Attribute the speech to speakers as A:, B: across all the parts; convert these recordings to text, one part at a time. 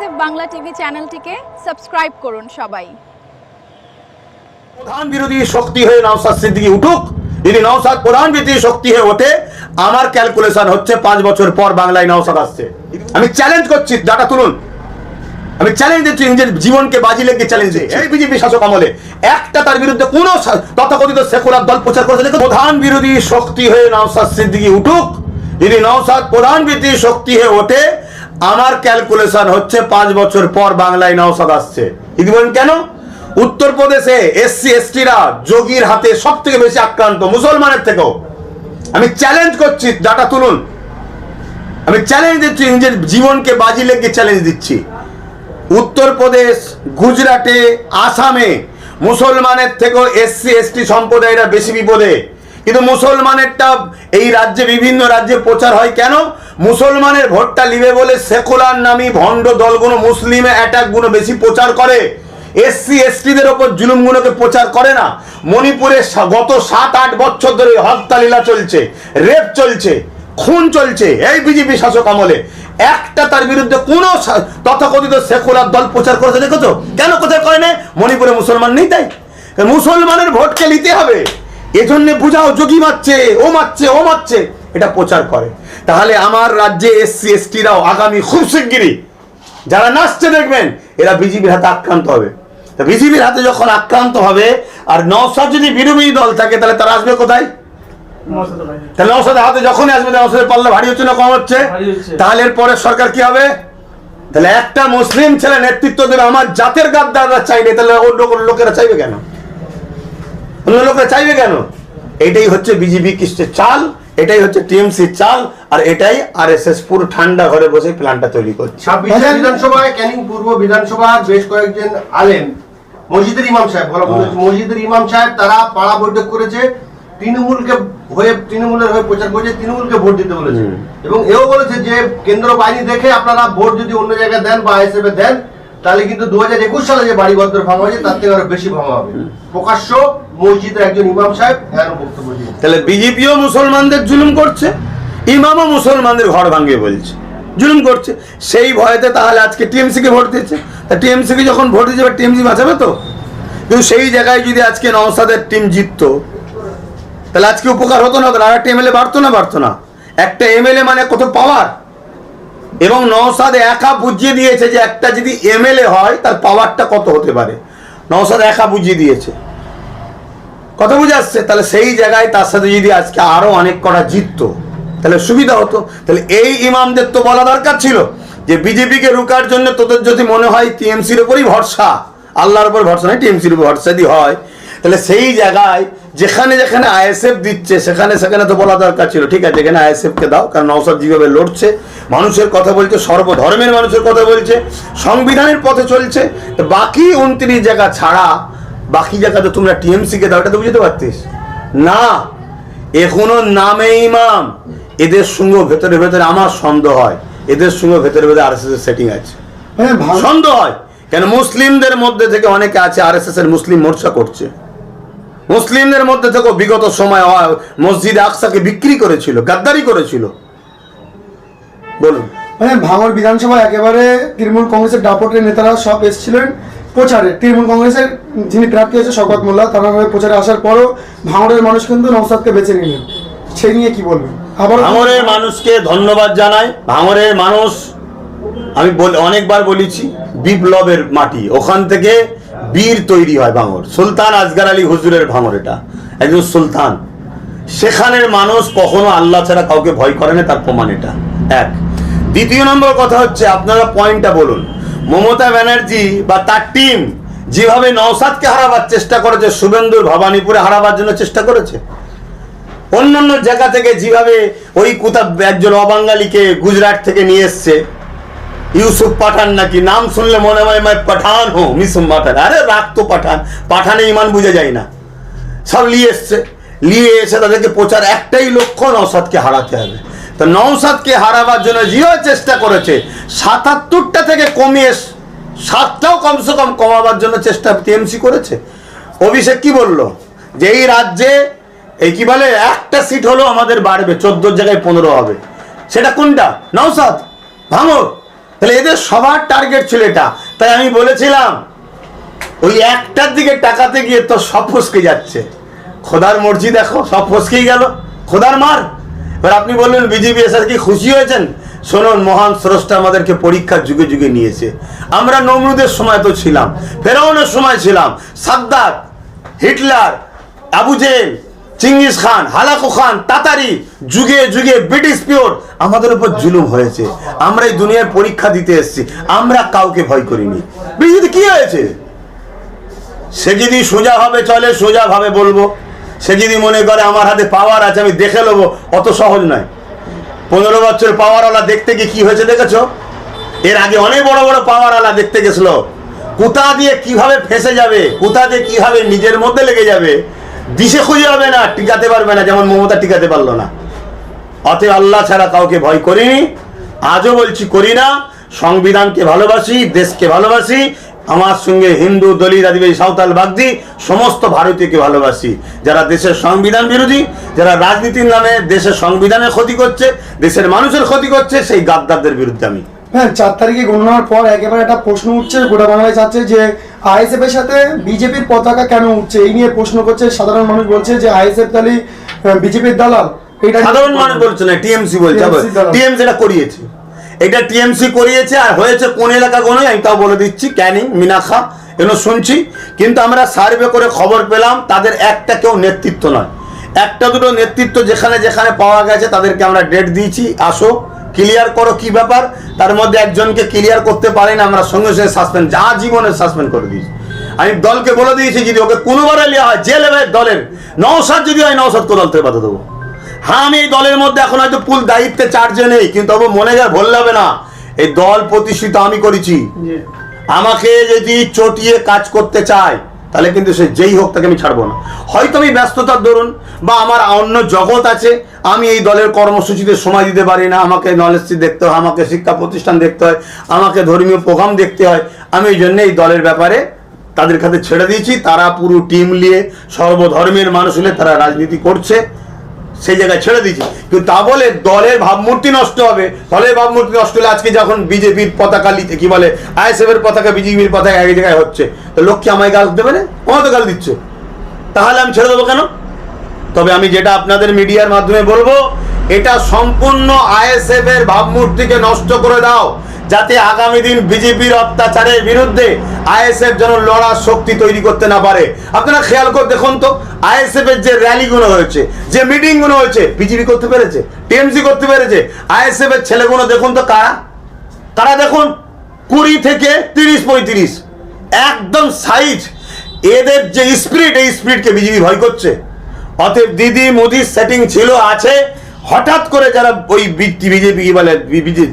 A: ISF Bangla TV চ্যানেলটিকে subscribe করুন সবাই।
B: প্রধান বিরোধী শক্তি হয়ে নওশাদ সিদ্দিকী উঠুক। যদি নওশাদ প্রধান বিরোধী শক্তি হয়ে ওঠে, আমার ক্যালকুলেশন হচ্ছে 5 বছর পর বাংলায় নওশাদ আসছে। আমি চ্যালেঞ্জ করছি, ডাটা তুলুন। আমি চ্যালেঞ্জ দিচ্ছি, নিজের জীবনকে বাজি লেগে চ্যালেঞ্জ দিচ্ছি। এই বিজেপি শাসক আমলে একটা তার বিরুদ্ধে কোন তথাকথিত সেকুলার দল প্রচার করেছে? প্রধান বিরোধী শক্তি হয়ে নওশাদ সিদ্দিকী উঠুক। যদি নওশাদ প্রধান বিরোধী শক্তি হয়ে ওঠে, আমার ক্যালকুলেশন হচ্ছে 5 বছর পর বাংলায় নওশাদ আসছে। যদি বলেন কেন? উত্তরপ্রদেশে এসসি এসটিরা যোগীর হাতে সব থেকে বেশি আক্রান্ত, মুসলমানের থেকেও। আমি চ্যালেঞ্জ করছি, ডাটা তুলুন। আমি চ্যালেঞ্জ দিচ্ছি, নিজের জীবনকে বাজি লেগে চ্যালেঞ্জ দিচ্ছি। উত্তরপ্রদেশ, গুজরাটে, আসামে মুসলমানের থেকেও এসসি এসটি সম্প্রদায়রা বেশি বিপদে। কিন্তু মুসলমানেরটা এই রাজ্যে, বিভিন্ন রাজ্যে প্রচার হয় কেন? মুসলমানের ভোটটা লিবে বলে সেকুলার নামী ভণ্ড দলগুলো মুসলিমে অ্যাটাকগুলো বেশি প্রচার করে, এসসি এসটিদের ওপর জুলুমগুলোকে প্রচার করে না। মণিপুরে গত 7-8 বছর ধরে হত্যা লীলা চলছে, রেপ চলছে, খুন চলছে এই বিজেপি শাসক আমলে। একটা তার বিরুদ্ধে কোন তথাকথিত সেকুলার দল প্রচার করেছে দেখেছো? কেন প্রচার করে না? মণিপুরে মুসলমান নেই তাই। মুসলমানের ভোটকে নিতে হবে, এজন্য বুঝাও, যোগী মারছে, ও মারছে, ও মারছে, এটা প্রচার করে। তাহলে আমার রাজ্যে এসসি এসটিরাও আগামী খুব শিগগিরই যারা নাচছে দেখবেন, এরা বিজেপির হাতে আক্রান্ত হবে। বিজেপির হাতে যখন আক্রান্ত হবে, আর নওশাদ যদি বিরোধী দল থাকে, তাহলে তারা আসবে কোথায়? তাহলে নওশাদের হাতে যখনই আসবে, নওশাদের পাল্লা ভারী হচ্ছে না কম হচ্ছে? তাহলে এরপরে সরকার কি হবে? তাহলে একটা মুসলিম ছেলে নেতৃত্ব দেবে, আমার জাতের গাদ্দাররা চাইবে, তাহলে অন্য লোকেরা চাইবে কেন? অন্য লোকেরা চাইবে কেন? এটাই হচ্ছে বিজেপি কিস্টের চাল, এটাই হচ্ছে টিএমসি চাল, আর এটাই আরএসএস পুরো ঠান্ডা ঘরে বসে প্ল্যানটা তৈরি করছে।
C: 26 বিধানসভায় ক্যানিং পূর্ব বিধানসভার বেশ কয়েকজন আলেম, মসজিদের ইমাম সাহেব, মসজিদের ইমাম সাহেব, তারা পাড়া বৈঠক করেছে, তৃণমূলের হয়ে প্রচার করেছে, তৃণমূলকে ভোট দিতে বলেছে। এবং এও বলেছে যে কেন্দ্র বাহিনী দেখে আপনারা ভোট যদি অন্য জায়গায় দেন বা আইএসএফ দেন, তাহলে কিন্তু 2021 সালে যে বাড়ি ঘর ভাঙা হয়েছে তার থেকে আরো বেশি ভাঙা হবে। প্রকাশ্য মসজিদের একজন ইমাম সাহেব বক্তব্য দিয়ে,
B: তাহলে বিজেপিও মুসলমানদের জুলুম করছে, ইমামও মুসলমানদের ঘর ভাঙিয়ে বলছে, জুলুম করছে। সেই ভয়েতে তাহলে আজকে টিএমসি কে ভোট দিচ্ছে। তা টিএমসি কে যখন ভোট দিচ্ছে, টিএমসি বাঁচাবে তো। কিন্তু সেই জায়গায় যদি আজকে নওশাদের টিম জিততো, তাহলে আজকে উপকার হতো না? তাহলে আরেকটা এমএলএ বাড়তো না? একটা এমএলএ মানে কত পাওয়ার। এবং নওশাদ একা বুঝিয়ে দিয়েছে যে একটা যদি এমএলএ হয় তার পাওয়ারটা কত হতে পারে। নওশাদ একা বুঝিয়ে দিয়েছে, কথা বুঝে আসছে। তাহলে সেই জায়গায় তার সাথে যদি আজকে আরো অনেক কটা জিততো, তাহলে সুবিধা হতো। তাহলে এই ইমামদের তো বলা দরকার ছিল যে বিজেপিকে রুকার জন্য তোদের যদি মনে হয় টিএমসির উপরই ভরসা, আল্লাহর উপর ভরসা নয়, টিএমসির উপর ভরসা যদি হয়, তাহলে সেই জায়গায় যেখানে যেখানে আইএসএফ দিচ্ছে সেখানে তো বলা দরকার ছিল, ঠিক আছে এখানে আইএসএফ কে দাও। কারণ নওশাদ যেভাবে লড়ছে, মানুষের কথা বলছে, সর্বধর্মের মানুষের কথা বলছে, সংবিধানের পথে চলছে, তো বাকি 29 জায়গা ছাড়া বাকি জায়গাতে তোমরা টিএমসি কে দাও, এটা তো বুঝতে পারতিস না। এখনো নামে ইমাম, এদের সঙ্গে ভেতরে ভেতরে আমার সন্দেহ হয়, এদের সঙ্গে ভেতরে ভেতরে আরএসএস এর সেটিং আছে, সন্দেহ হয়। কেন? মুসলিমদের মধ্যে থেকে অনেকে আছে আরএসএস এর মুসলিম মোর্চা করছে, মুসলিমদের মধ্যে থেকে বিগত সময় মসজিদ আকসাকে বিক্রি করেছিল, গাদ্দারি করেছিল। বলুন।
D: ভাঙড় বিধানসভা একেবারে তৃণমূল কংগ্রেসের দাপটের নেতারা সব এসেছিলেন প্রচারে। তৃণমূল কংগ্রেসের যিনি প্রার্থী হয়েছে শওকত মোল্লা, তার নামে প্রচারে আসার পরও ভাঙড়ের মানুষ কিন্তু নওশাদকে বেছে নিলেন। সেই নিয়ে কি বলবেন? আবার
B: ভাঙড়ের মানুষকে ধন্যবাদ জানাই। ভাঙড়ের মানুষ, আমি অনেকবার বলেছি, বিপ্লবের মাটি, ওখান থেকে বীর তৈরি হয়। ভাঙড় সুলতান আসগার আলী হুজুরের ভাঙড়, এটা একজন সুলতান। সেখানের মানুষ কখনো আল্লাহ ছাড়া কাউকে ভয় করে না, তার প্রমাণ এটা এক। দ্বিতীয় নম্বর কথা হচ্ছে, আপনারা পয়েন্টটা বলুন, মমতা ব্যানার্জি বা তার টিম যেভাবে নওশাদকে হারাবার চেষ্টা করেছে, শুভেন্দুর ভবানীপুরে হারাবার জন্য চেষ্টা করেছে, অন্যান্য জায়গা থেকে যেভাবে ওই কোথাও একজন অবাঙালিকে গুজরাট থেকে নিয়ে এসছে, ইউসুফ পাঠান নাকি, নাম শুনলে মনে হয় পাঠান হো, মিসুম পাঠান, আরে রাখ তো পাঠান, পাঠানে ইমান বুঝে যায় না, সব নিয়ে এসে তাদেরকে প্রচার, একটাই লক্ষ্য নওশাদকে হারাতে হবে। তো নওশাদকে হারাবার জন্য যেভাবে চেষ্টা করেছে, 77টা থেকে কমিয়ে 7টাও কমসে কম কমাবার জন্য চেষ্টা টিএমসি করেছে। অভিষেক কি বললো যে এই রাজ্যে এই কি বলে একটা সিট হলো আমাদের বাড়বে, 14 জায়গায় 15 হবে। সেটা কোনটা? নওশাদ, ভাঙড়। তাহলে এদের সবার টার্গেট ছিল এটা। তাই আমি বলেছিলাম ওই একটার দিকে টাকাতে গিয়ে তো সব ফসকে যাচ্ছে। খোদার মর্জি দেখো, সব ফসকেই গেল, খোদার মার। এবার আপনি বললেন বিজেপি এসে কি খুশি হয়েছেন? শুনুন, মহান স্রষ্টা আমাদেরকে পরীক্ষার যুগে যুগে নিয়েছে। আমরা নমরুদের সময় তো ছিলাম, ফেরাউনের সময় ছিলাম, সাদ্দাত, হিটলার, আবু জেল, চিঙ্গিস খান, হালাকু খান, তাতারি, যুগে যুগে ব্রিটিশ পিওর আমাদের উপর জুলুম হয়েছে। আমরা এই দুনিয়ার পরীক্ষা দিতে এসেছি, আমরা কাউকে ভয় করিনি। বিজেপি কি হয়েছে? সে যদি সোজা ভাবে চলে, সোজা ভাবে বলবো। সে যদি মনে করে আমার হাতে পাওয়ার আছে, আমি দেখে নেবো, অত সহজ নয়। 15 বছর পাওয়ারওয়ালা দেখতে গিয়ে কি হয়েছে দেখেছো? এর আগে অনেক বড় বড় পাওয়ারওয়ালা দেখতে গেছিল, কোথা দিয়ে কিভাবে ফেসে যাবে, কোথা দিয়ে কিভাবে নিজের মধ্যে লেগে যাবে, দিশে খুঁজে হবে না, টিকাতে পারবে না, যেমন মমতা টিকাতে পারলো না। অতএব আল্লাহ ছাড়া কাউকে ভয় করিনি, আজও বলছি করি না। সংবিধানকে ভালোবাসি, দেশকে ভালোবাসি। আমার সঙ্গে হিন্দু, দলিত, আদিবাসী, সাঁওতাল, বাগদি সমস্ত ভারতীয়কে ভালোবাসি। যারা দেশের সংবিধান বিরোধী, যারা রাজনীতির নামে দেশের সংবিধানের ক্ষতি করছে, দেশের মানুষের ক্ষতি করছে, সেই গাদ্দারদের বিরুদ্ধে আমি।
D: হ্যাঁ, 4 তারিখে গণনার পর একেবারে একটা প্রশ্ন উঠছে, গোটা বাংলায় যাচ্ছে যে আইএসএফ এর সাথে বিজেপির পতাকা কেন উঠছে, এই নিয়ে প্রশ্ন করছে সাধারণ মানুষ। বলছে যে আইএসএফ তাহলে বিজেপির দালাল। এটা
B: সাধারণ মানুষ বলছে না, টিএমসি বলছে। টিএমসি এটা করিয়েছে, এটা টিএমসি করিয়েছে। আর হয়েছে কোন এলাকা কোনো, আমি তাও বলে দিচ্ছি, ক্যানিং, মিনাখা, এগুলো শুনছি। কিন্তু আমরা সার্ভে করে খবর পেলাম তাদের একটা কেউ নেতৃত্ব নয়, একটা দুটো নেতৃত্ব যেখানে যেখানে পাওয়া গেছে তাদেরকে আমরা ডেট দিয়েছি, আসো ক্লিয়ার করো কি ব্যাপার। তার মধ্যে একজনকে ক্লিয়ার করতে পারেন, আমরা সঙ্গে সঙ্গে সাসপেন্ড, যা জীবনে সাসপেন্ড করে দিয়েছি। আমি দলকে বলে দিয়েছি যদি ওকে কোনোবারে নেওয়া হয়, যে লেভেল দলের নওশাদ যদি হয়, নওশাদকে দল থেকে বাধা দেবো। হ্যাঁ, আমি এই দলের মধ্যে এখন হয়তো ফুল দায়িত্বে চার্জে নেই, কিন্তু তবু মনে যায় ভুললে হবে না, এই দল প্রতিষ্ঠিত আমি করেছি। আমাকে যদি চটিয়ে কাজ করতে চায় তাহলে কিন্তু সে যেই হোক তাকে আমি ছাড়বো না। হয়তো আমি ব্যস্ততার দরুন বা আমার অন্য জগৎ আছে, আমি এই দলের কর্মসূচিতে সময় দিতে পারি না। আমাকে নলেজ দেখতে হয়, আমাকে শিক্ষা প্রতিষ্ঠান দেখতে হয়, আমাকে ধর্মীয় প্রোগ্রাম দেখতে হয়। আমি এই জন্য এই দলের ব্যাপারে তাদের কাছে ছেড়ে দিয়েছি। তারা পুরো টিম নিয়ে সর্বধর্মের মানুষ হলে তারা রাজনীতি করছে, সেই জায়গায় ছেড়ে দিয়েছি। কিন্তু তা বলে দলের ভাবমূর্তি নষ্ট হবে। দলের ভাবমূর্তি নষ্ট হলে আজকে যখন বিজেপির পতাকা কি বলে আইএসএফ এর পতাকা বিজেপির পতাকা এক জায়গায় হচ্ছে, তো লোক কি আমায় গাল দেবে না? কত গাল দিচ্ছে, তাহলে আমি ছেড়ে দেবো কেন? তবে আমি যেটা আপনাদের মিডিয়ার মাধ্যমে বলবো, এটা সম্পূর্ণ আইএসএফ এর ভাবমূর্তিকে নষ্ট করে দাও, যাতে আগামী দিন বিজেপির অত্যাচারের বিরুদ্ধে আইএসএফ যেন লড়ার শক্তি তৈরি করতে না পারে। আপনারা খেয়াল করে দেখুন তো, আইএসএফ এর যে র্যালিগুলো হয়েছে, যে মিটিংগুলো হয়েছে, বিজেপি করতে পেরেছে, টিএমসি করতে পেরেছে। আইএসএফ এর ছেলেগুলো দেখুন তো কারা কারা, দেখুন 20 থেকে 30-35 একদম সাইজ। এদের যে স্পিরিট, এই স্পিরিটকে বিজেপি ভয় করছে। অতএব দিদি মোদির সেটিং ছিল, আছে। হঠাৎ করে যারা ওই বিজেপি বলে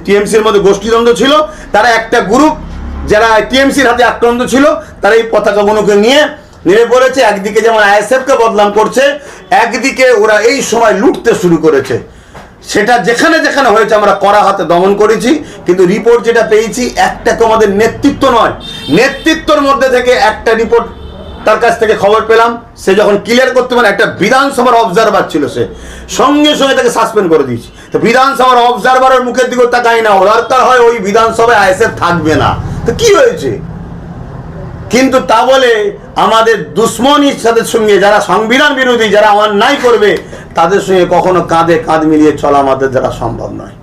B: টিএমসির মধ্যে গোষ্ঠীদ্বন্দ্ব ছিল, তারা একটা গ্রুপ যারা টিএমসির হাতে আক্রান্ত ছিল, তারা এই পতাকাগুলোকে নিয়ে নেমে পড়েছে। একদিকে যেমন আইএসএফকে বদনাম করছে, একদিকে ওরা এই সময় লুটতে শুরু করেছে। সেটা যেখানে যেখানে হয়েছে আমরা কড়া হাতে দমন করেছি। কিন্তু রিপোর্ট যেটা পেয়েছি, একটা তো আমাদের নেতৃত্ব নয়, নেতৃত্বর মধ্যে থেকে একটা রিপোর্ট তার কাছ থেকে খবর পেলাম, সে যখন ক্লিয়ার করতে পারে, একটা বিধানসভার অবজারভার ছিল, সে সঙ্গে সঙ্গে তাকে সাসপেন্ড করে দিয়েছে। তো বিধানসভার অবজারভারের মুখের দিকে তাকাই না, দরকার হয় ওই বিধানসভায় আইএসএফ থাকবে না, তো কি হয়েছে? কিন্তু তা বলে আমাদের দুশ্মনীর সাথে সঙ্গে যারা সংবিধান বিরোধী, যারা অন্যায় করবে, তাদের সঙ্গে কখনো কাঁধে কাঁধ মিলিয়ে চলা আমাদের দ্বারা সম্ভব নয়।